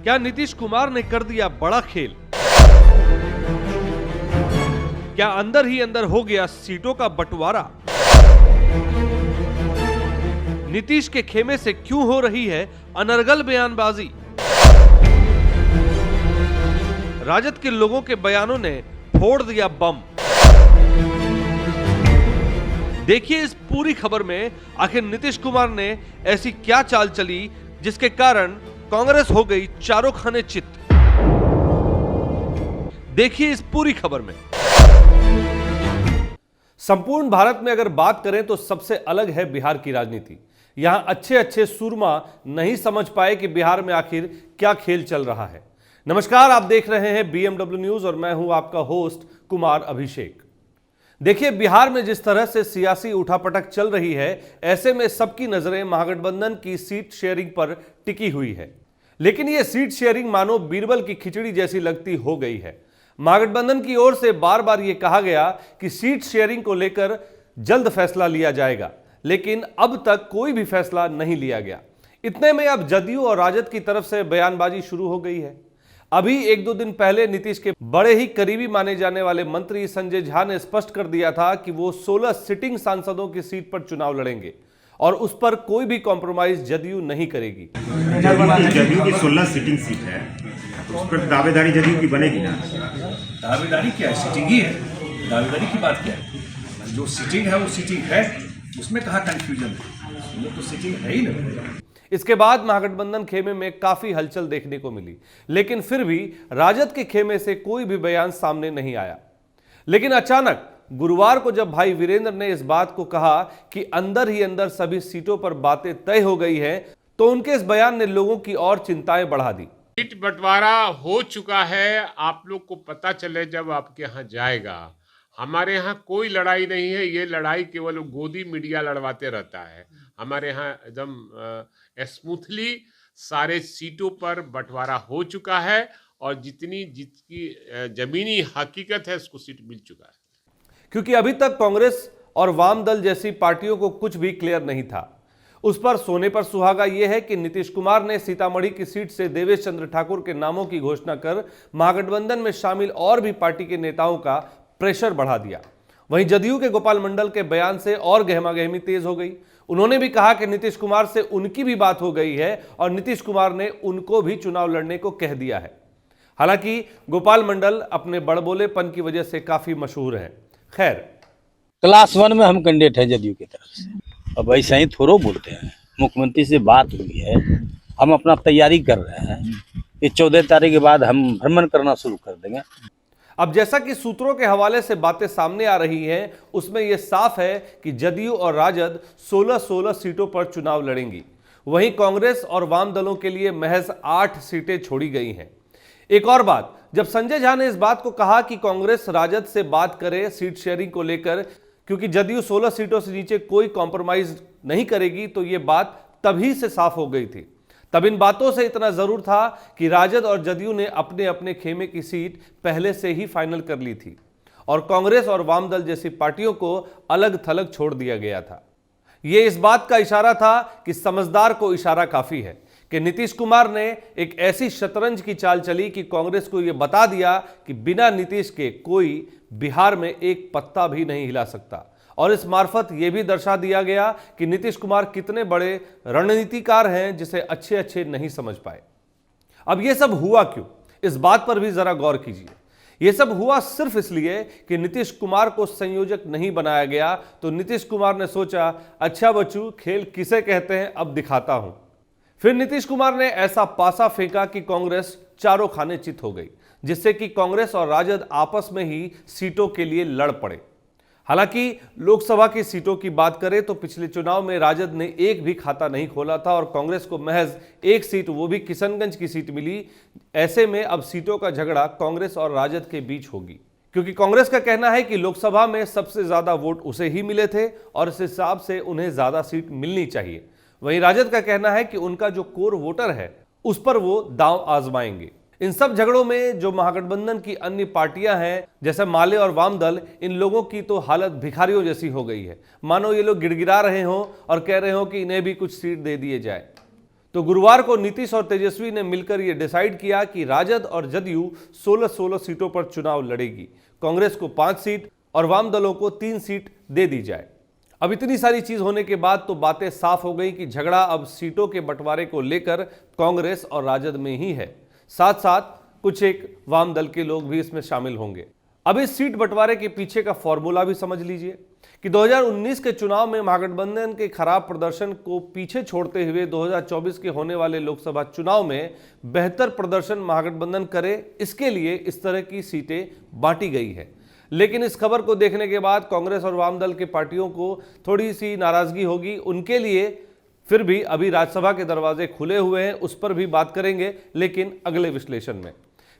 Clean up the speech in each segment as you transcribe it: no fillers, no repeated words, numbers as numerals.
क्या नीतीश कुमार ने कर दिया बड़ा खेल? क्या अंदर ही अंदर हो गया सीटों का बंटवारा? नीतीश के खेमे से क्यों हो रही है अनर्गल बयानबाजी? राजद के लोगों के बयानों ने फोड़ दिया बम। देखिए इस पूरी खबर में आखिर नीतीश कुमार ने ऐसी क्या चाल चली जिसके कारण कांग्रेस हो गई चारों खाने चित। देखिए इस पूरी खबर में। संपूर्ण भारत में अगर बात करें तो सबसे अलग है बिहार की राजनीति। यहां अच्छे अच्छे सूरमा नहीं समझ पाए कि बिहार में आखिर क्या खेल चल रहा है। नमस्कार, आप देख रहे हैं BMW न्यूज और मैं हूं आपका होस्ट कुमार अभिषेक। देखिए बिहार में जिस तरह से सियासी उठापटक चल रही है, ऐसे में सबकी नजरें महागठबंधन की सीट शेयरिंग पर टिकी हुई है। लेकिन यह सीट शेयरिंग मानो बीरबल की खिचड़ी जैसी लगती हो गई है। महागठबंधन की ओर से बार बार यह कहा गया कि सीट शेयरिंग को लेकर जल्द फैसला लिया जाएगा, लेकिन अब तक कोई भी फैसला नहीं लिया गया। इतने में अब जदयू और राजद की तरफ से बयानबाजी शुरू हो गई है। अभी एक दो दिन पहले नीतीश के बड़े ही करीबी माने जाने वाले मंत्री संजय झा ने स्पष्ट कर दिया था कि वो 16 सिटिंग सांसदों की सीट पर चुनाव लड़ेंगे और उस पर कोई भी कॉम्प्रोमाइज जदयू नहीं करेगी। जदयू की 16 सिटिंग सीट है, तो उस पर दावेदारी जदयू की बनेगी ना? दावेदारी क्या है? सिटिंग ही है। दावेदारी की बात क्या है? जो सिटिंग है वो सिटिंग है, उसमें कहाँ कंफ्यूजन है? वो तो सिटिंग है ही नहीं। इसके बाद महागठबंधन खेमे में काफी हलचल देखने को मिली, लेकिन फिर भी राजद के खेमे से कोई भी बयान सामने नहीं आया। लेकिन अचानक गुरुवार को जब भाई वीरेंद्र ने इस बात को कहा कि अंदर ही अंदर सभी सीटों पर बातें तय हो गई है, तो उनके इस बयान ने लोगों की और चिंताएं बढ़ा दी। सीट बंटवारा हो चुका है, आप लोग को पता चले जब आपके यहाँ जाएगा। हमारे यहाँ कोई लड़ाई नहीं है, ये लड़ाई केवल गोदी मीडिया लड़वाते रहता है। हमारे यहाँ एकदम स्मूथली सारे सीटों पर बंटवारा हो चुका है और जिसकी जमीनी हकीकत है उसको सीट मिल चुका है। क्योंकि अभी तक कांग्रेस और वाम दल जैसी पार्टियों को कुछ भी क्लियर नहीं था। उस पर सोने पर सुहागा यह है कि नीतीश कुमार ने सीतामढ़ी की सीट से देवेश चंद्र ठाकुर के नामों की घोषणा कर महागठबंधन में शामिल और भी पार्टी के नेताओं का प्रेशर बढ़ा दिया। वहीं जदयू के गोपाल मंडल के बयान से और गहमागहमी तेज हो गई। उन्होंने भी कहा कि नीतीश कुमार से उनकी भी बात हो गई है और नीतीश कुमार ने उनको भी चुनाव लड़ने को कह दिया है। हालांकि गोपाल मंडल अपने बड़बोलेपन की वजह से काफी मशहूर हैं। खैर, क्लास 1 में हम कैंडिडेट हैं जदयू की तरफ से। अब ऐसा ही थोड़ो बोलते हैं। मुख्यमंत्री से बात हुई है, हम अपना तैयारी कर रहे हैं। ये 14 तारीख के बाद हम भ्रमण करना शुरू कर देंगे। अब जैसा कि सूत्रों के हवाले से बातें सामने आ रही हैं, उसमें यह साफ है कि जदयू और राजद 16-16 सीटों पर चुनाव लड़ेंगी। वहीं कांग्रेस और वाम दलों के लिए महज 8 सीटें छोड़ी गई हैं। एक और बात, जब संजय झा ने इस बात को कहा कि कांग्रेस राजद से बात करे सीट शेयरिंग को लेकर, क्योंकि जदयू 16 सीटों से नीचे कोई कॉम्प्रोमाइज नहीं करेगी, तो यह बात तभी से साफ हो गई थी। तब इन बातों से इतना जरूर था कि राजद और जदयू ने अपने अपने खेमे की सीट पहले से ही फाइनल कर ली थी और कांग्रेस और वाम दल जैसी पार्टियों को अलग थलग छोड़ दिया गया था। यह इस बात का इशारा था कि समझदार को इशारा काफी है कि नीतीश कुमार ने एक ऐसी शतरंज की चाल चली कि कांग्रेस को यह बता दिया कि बिना नीतीश के कोई बिहार में एक पत्ता भी नहीं हिला सकता। और इस मार्फत यह भी दर्शा दिया गया कि नीतीश कुमार कितने बड़े रणनीतिकार हैं जिसे अच्छे अच्छे नहीं समझ पाए। अब यह सब हुआ क्यों, इस बात पर भी जरा गौर कीजिए। यह सब हुआ सिर्फ इसलिए कि नीतीश कुमार को संयोजक नहीं बनाया गया, तो नीतीश कुमार ने सोचा, अच्छा बच्चू खेल किसे कहते हैं अब दिखाता हूं। फिर नीतीश कुमार ने ऐसा पासा फेंका कि कांग्रेस चारों खाने चित हो गई, जिससे कि कांग्रेस और राजद आपस में ही सीटों के लिए लड़ पड़े। हालांकि लोकसभा की सीटों की बात करें तो पिछले चुनाव में राजद ने एक भी खाता नहीं खोला था और कांग्रेस को महज एक सीट, वो भी किशनगंज की सीट मिली। ऐसे में अब सीटों का झगड़ा कांग्रेस और राजद के बीच होगी, क्योंकि कांग्रेस का कहना है कि लोकसभा में सबसे ज्यादा वोट उसे ही मिले थे और इस हिसाब से उन्हें ज्यादा सीट मिलनी चाहिए। वहीं राजद का कहना है कि उनका जो कोर वोटर है उस पर वो दांव आजमाएंगे। इन सब झगड़ों में जो महागठबंधन की अन्य पार्टियां हैं, जैसे माले और वाम दल, इन लोगों की तो हालत भिखारियों जैसी हो गई है। मानो ये लोग गिड़गिड़ा रहे हों और कह रहे हों कि इन्हें भी कुछ सीट दे दिए जाए। तो गुरुवार को नीतीश और तेजस्वी ने मिलकर यह डिसाइड किया कि राजद और जदयू 16-16 सीटों पर चुनाव लड़ेगी। कांग्रेस को 5 सीट और वाम दलों को 3 सीट दे दी जाए। अब इतनी सारी चीज होने के बाद तो बातें साफ हो गई कि झगड़ा अब सीटों के बंटवारे को लेकर कांग्रेस और राजद में ही है। साथ साथ कुछ एक वाम दल के लोग भी इसमें शामिल होंगे। अब इस सीट बंटवारे के पीछे का फॉर्मूला भी समझ लीजिए कि 2019 के चुनाव में महागठबंधन के खराब प्रदर्शन को पीछे छोड़ते हुए 2024 के होने वाले लोकसभा चुनाव में बेहतर प्रदर्शन महागठबंधन करे, इसके लिए इस तरह की सीटें बांटी गई है। लेकिन इस खबर को देखने के बाद कांग्रेस और वाम दल के पार्टियों को थोड़ी सी नाराजगी होगी। उनके लिए फिर भी अभी राज्यसभा के दरवाजे खुले हुए हैं, उस पर भी बात करेंगे, लेकिन अगले विश्लेषण में।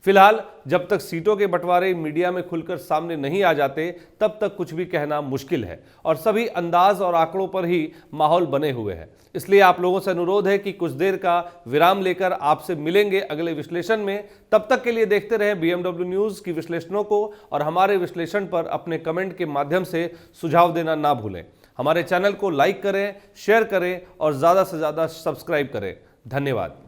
फिलहाल जब तक सीटों के बंटवारे मीडिया में खुलकर सामने नहीं आ जाते, तब तक कुछ भी कहना मुश्किल है और सभी अंदाज और आंकड़ों पर ही माहौल बने हुए हैं। इसलिए आप लोगों से अनुरोध है कि कुछ देर का विराम लेकर आपसे मिलेंगे अगले विश्लेषण में। तब तक के लिए देखते रहें BMW न्यूज़ की विश्लेषणों को और हमारे विश्लेषण पर अपने कमेंट के माध्यम से सुझाव देना ना भूलें। हमारे चैनल को लाइक करें, शेयर करें और ज़्यादा से ज़्यादा सब्सक्राइब करें। धन्यवाद।